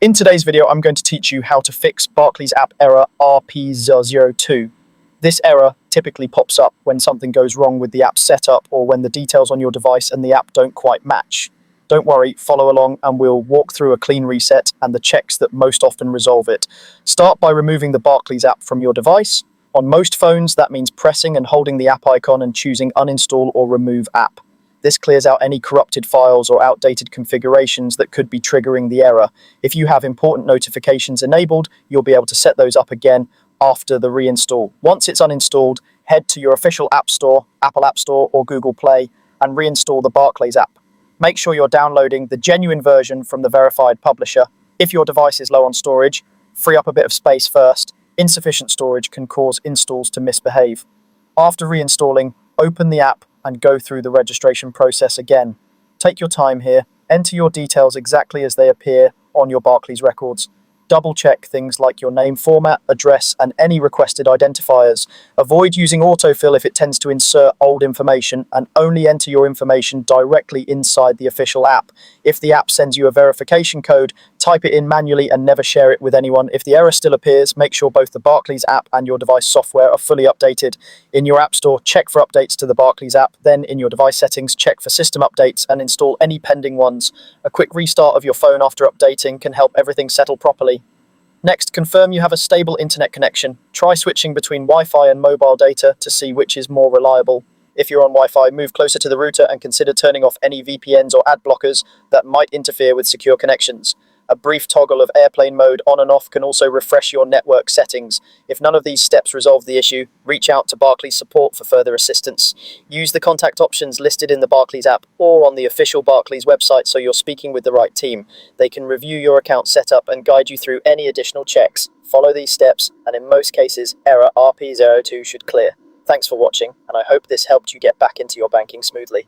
In today's video, I'm going to teach you how to fix Barclays app error RP002. This error typically pops up when something goes wrong with the app setup or when the details on your device and the app don't quite match. Don't worry, follow along and we'll walk through a clean reset and the checks that most often resolve it. Start by removing the Barclays app from your device. On most phones, that means pressing and holding the app icon and choosing uninstall or remove app. This clears out any corrupted files or outdated configurations that could be triggering the error. If you have important notifications enabled, you'll be able to set those up again after the reinstall. Once it's uninstalled, head to your official app store, Apple App Store or Google Play, and reinstall the Barclays app. Make sure you're downloading the genuine version from the verified publisher. If your device is low on storage, free up a bit of space first. Insufficient storage can cause installs to misbehave. After reinstalling, open the app and go through the registration process again. Take your time here, enter your details exactly as they appear on your Barclays records. Double check things like your name format, address, and any requested identifiers. Avoid using autofill if it tends to insert old information, and only enter your information directly inside the official app. If the app sends you a verification code, type it in manually and never share it with anyone. If the error still appears, make sure both the Barclays app and your device software are fully updated. In your app store, check for updates to the Barclays app. Then in your device settings, check for system updates and install any pending ones. A quick restart of your phone after updating can help everything settle properly. Next, confirm you have a stable internet connection. Try switching between Wi-Fi and mobile data to see which is more reliable. If you're on Wi-Fi, move closer to the router and consider turning off any VPNs or ad blockers that might interfere with secure connections. A brief toggle of airplane mode on and off can also refresh your network settings. If none of these steps resolve the issue, reach out to Barclays support for further assistance. Use the contact options listed in the Barclays app or on the official Barclays website so you're speaking with the right team. They can review your account setup and guide you through any additional checks. Follow these steps and in most cases, error RP02 should clear. Thanks for watching and I hope this helped you get back into your banking smoothly.